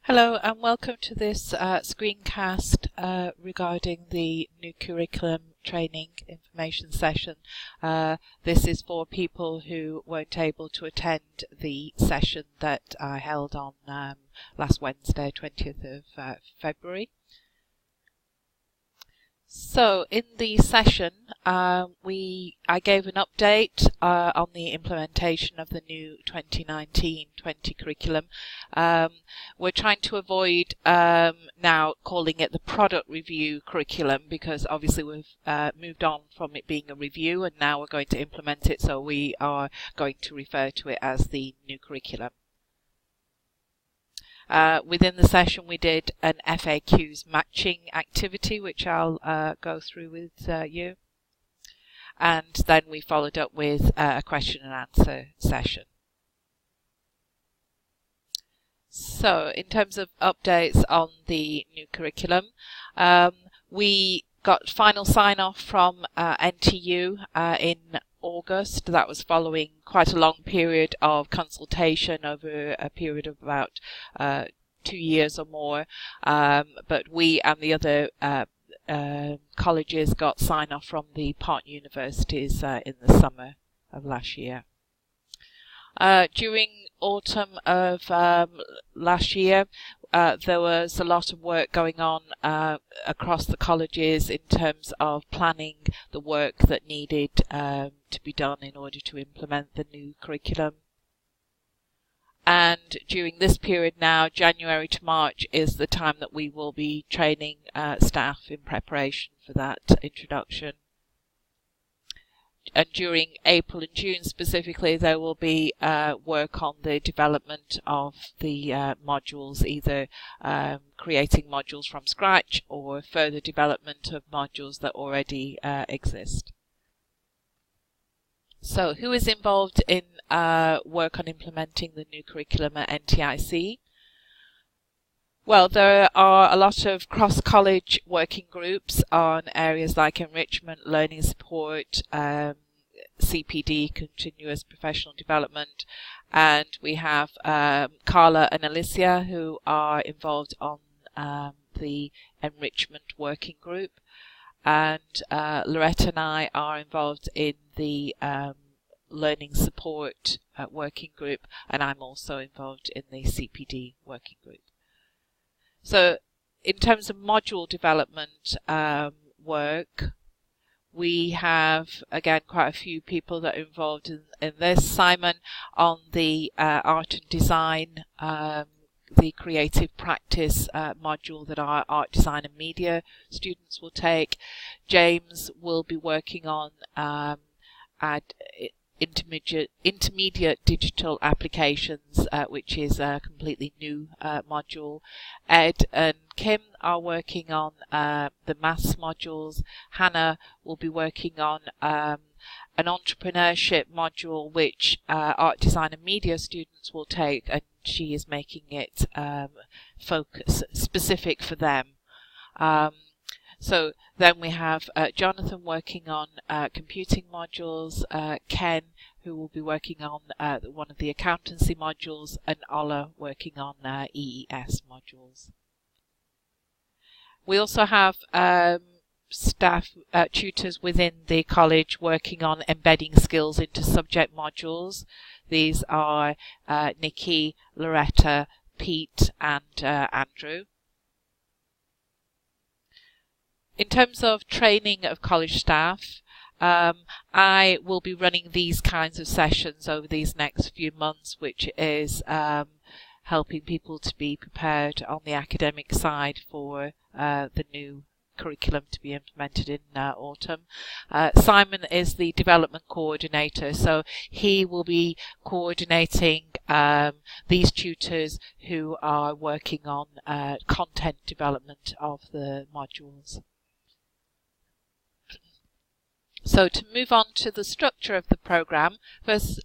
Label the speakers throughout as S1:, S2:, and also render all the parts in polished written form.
S1: Hello and welcome to this screencast regarding the new curriculum training information session. This is for people who weren't able to attend the session that I held on last Wednesday, 20th of February. So in the session, I gave an update on the implementation of the new 2019-20 curriculum. We're trying to avoid now calling it the product review curriculum because obviously we've moved on from it being a review and now we're going to implement it, so we are going to refer to it as the new curriculum. Within the session we did an FAQs matching activity which I'll go through with you, and then we followed up with a question and answer session. So in terms of updates on the new curriculum, we got final sign off from NTU in August. That was following quite a long period of consultation over a period of about 2 years or more, but we and the other colleges got sign off from the partner universities in the summer of last year. During autumn of last year, there was a lot of work going on across the colleges in terms of planning the work that needed to be done in order to implement the new curriculum. And during this period now, January to March, is the time that we will be training staff in preparation for that introduction. And during April and June specifically, there will be work on the development of the modules, either creating modules from scratch or further development of modules that already exist. So who is involved in work on implementing the new curriculum at NTIC? Well, there are a lot of cross-college working groups on areas like enrichment, learning support, CPD, continuous professional development, and we have Carla and Alicia who are involved on the enrichment working group, and Loretta and I are involved in the learning support working group, and I'm also involved in the CPD working group. So in terms of module development work, we have again quite a few people that are involved in this. Simon on the art and design, the creative practice module that our art design and media students will take. James will be working on intermediate digital applications, which is a completely new module. Ed and Kim are working on the maths modules. Hannah will be working on an entrepreneurship module which art design and media students will take, and she is making it focus specific for them. So then we have Jonathan working on computing modules, Ken who will be working on one of the accountancy modules, and Ola working on EES modules. We also have staff tutors within the college working on embedding skills into subject modules. These are Nikki, Loretta, Pete and Andrew. In terms of training of college staff, I will be running these kinds of sessions over these next few months, which is helping people to be prepared on the academic side for the new curriculum to be implemented in autumn. Simon is the development coordinator, so he will be coordinating these tutors who are working on content development of the modules. So to move on to the structure of the first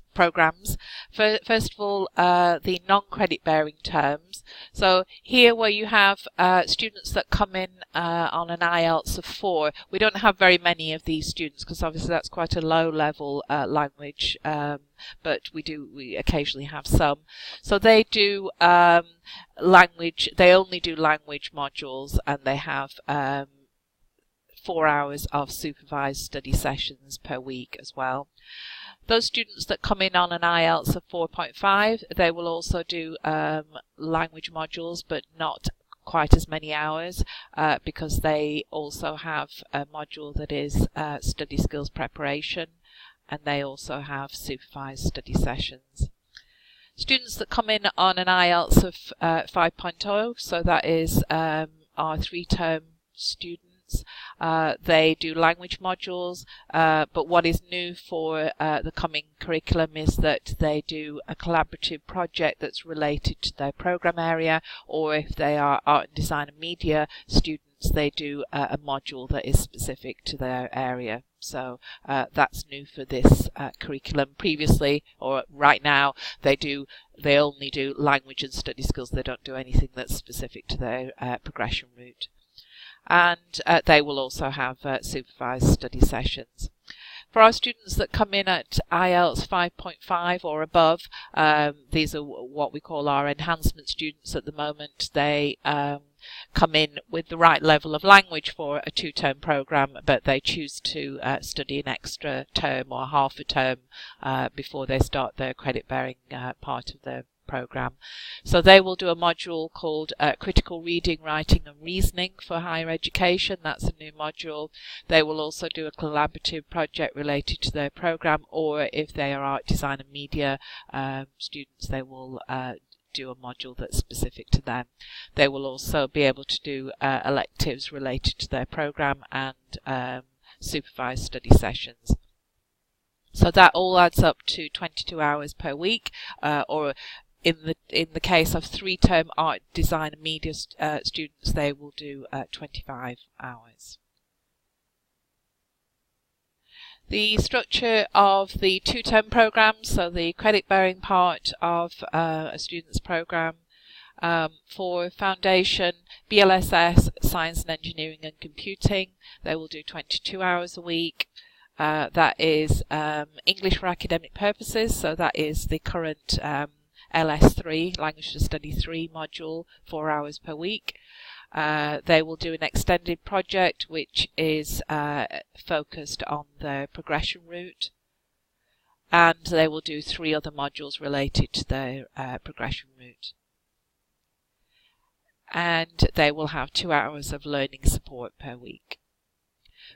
S1: of all, the non-credit bearing terms. So here where you have students that come in on an IELTS of 4, we don't have very many of these students because obviously that's quite a low level language, but we occasionally have some. So they do they only do language modules, and they have 4 hours of supervised study sessions per week as well. Those students that come in on an IELTS of 4.5, they will also do language modules, but not quite as many hours because they also have a module that is study skills preparation, and they also have supervised study sessions. Students that come in on an IELTS of 5.0, so that is our 3-term students, they do language modules, but what is new for the coming curriculum is that they do a collaborative project that's related to their program area, or if they are art and design and media students, they do a module that is specific to their area. So that's new for this curriculum. Previously, or right now, they only do language and study skills. They don't do anything that's specific to their progression route. And they will also have supervised study sessions. For our students that come in at IELTS 5.5 or above, these are what we call our enhancement students at the moment. They come in with the right level of language for a 2-term program, but they choose to study an extra term or half a term before they start their credit-bearing part of the program. So they will do a module called Critical Reading, Writing and Reasoning for Higher Education. That's a new module. They will also do a collaborative project related to their program, or if they are art, design and media students, they will do a module that's specific to them. They will also be able to do electives related to their program and supervised study sessions. So that all adds up to 22 hours per week, or in the case of 3-term art, design and media students, they will do 25 hours. The structure of the 2-term program, so the credit-bearing part of a student's program, for foundation, BLSS, science and engineering and computing, they will do 22 hours a week. That is English for academic purposes, so that is the current LS3, Language to Study 3 module, 4 hours per week. They will do an extended project which is focused on the progression route, and they will do 3 other modules related to their progression route. And they will have 2 hours of learning support per week.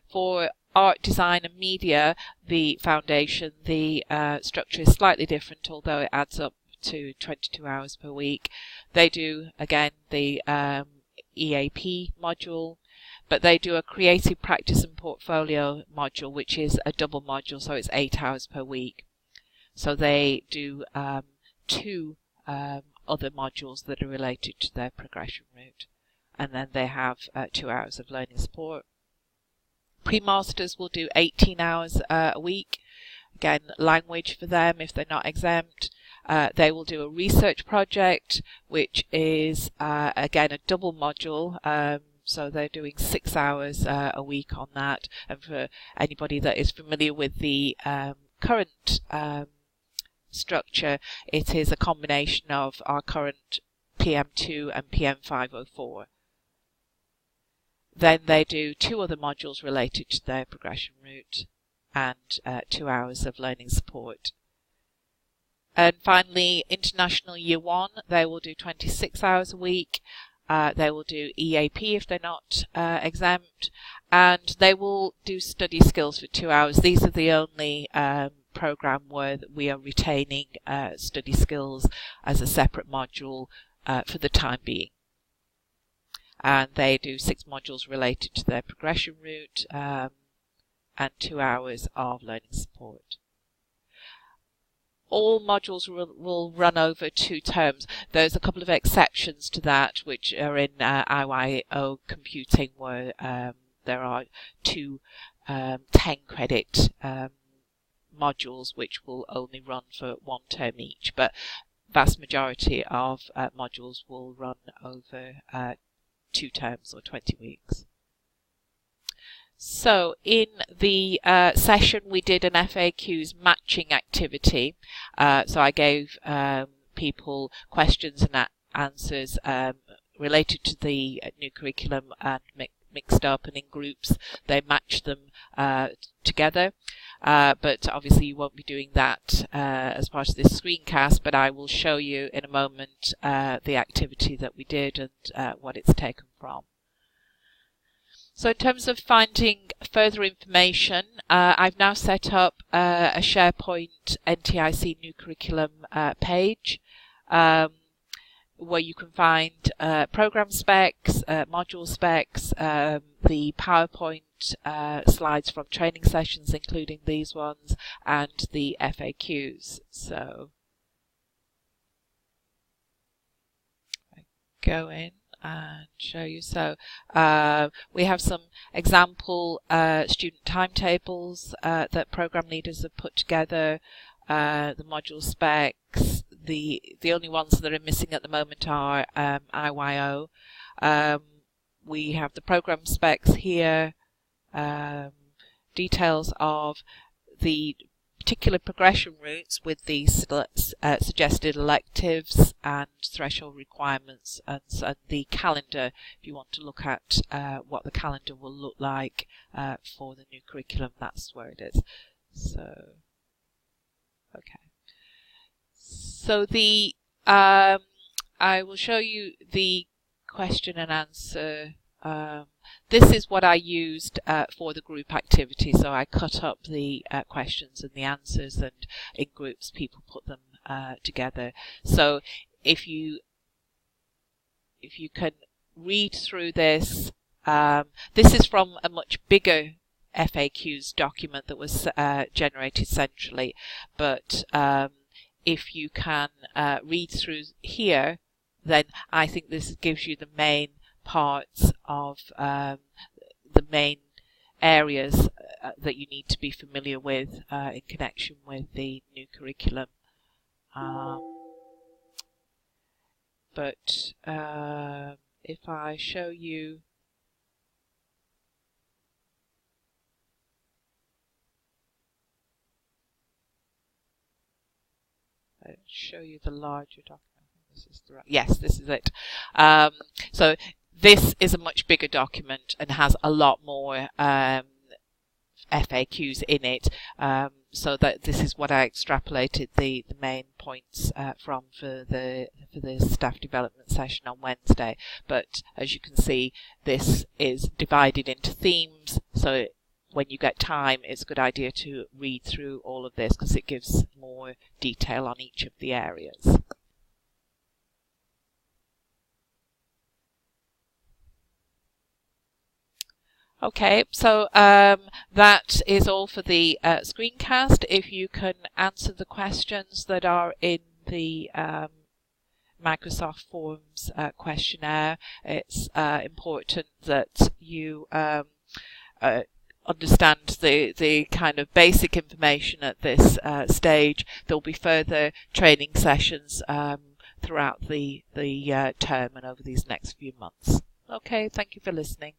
S1: For art, design and media, the foundation, the structure is slightly different, although it adds up to 22 hours per week. They do, again, the EAP module, but they do a creative practice and portfolio module, which is a double module, so it's 8 hours per week. So they do 2 other modules that are related to their progression route, and then they have 2 hours of learning support. Pre-masters will do 18 hours a week. Again, language for them if they're not exempt. They will do a research project, which is again a double module. So they're doing 6 hours a week on that. And for anybody that is familiar with the current structure, it is a combination of our current PM2 and PM504. Then they do 2 other modules related to their progression route and 2 hours of learning support. And finally, International Year 1, they will do 26 hours a week. They will do EAP if they're not exempt, and they will do study skills for 2 hours. These are the only program where we are retaining study skills as a separate module for the time being. And they do 6 modules related to their progression route and 2 hours of learning support. All modules will run over 2 terms. There's a couple of exceptions to that, which are in IYO computing, where there are 2 10 credit modules, which will only run for 1 term each, but vast majority of modules will run over 2 terms or 20 weeks. So in the session we did an FAQs matching activity. So I gave people questions and answers related to the new curriculum and mixed up, and in groups they matched them together. But obviously you won't be doing that as part of this screencast, but I will show you in a moment the activity that we did and what it's taken from. So in terms of finding further information, I've now set up a SharePoint NTIC new curriculum page where you can find program specs, module specs, the PowerPoint slides from training sessions, including these ones, and the FAQs. So I go in and show you. So we have some example student timetables that program leaders have put together, the module specs. The only ones that are missing at the moment are IYO. We have the program specs here, details of the particular progression routes with the suggested electives and threshold requirements, and the calendar if you want to look at what the calendar will look like for the new curriculum. That's where it is. So okay. So the I will show you the question and answer. This is what I used for the group activity. So I cut up the questions and the answers, and in groups people put them together. So if you can read through this, this is from a much bigger FAQs document that was generated centrally, but if you can read through here, then I think this gives you the main parts of the main areas that you need to be familiar with in connection with the new curriculum. But if I show you the larger document. This is the right. Yes, this is it. So this is a much bigger document and has a lot more FAQs in it. So that this is what I extrapolated the main points from for the staff development session on Wednesday. But as you can see, this is divided into themes. So when you get time, it's a good idea to read through all of this because it gives more detail on each of the areas. Okay, so that is all for the screencast. If you can answer the questions that are in the Microsoft Forms questionnaire, it's important that you understand the kind of basic information at this stage. There will be further training sessions throughout the term and over these next few months. Okay, thank you for listening.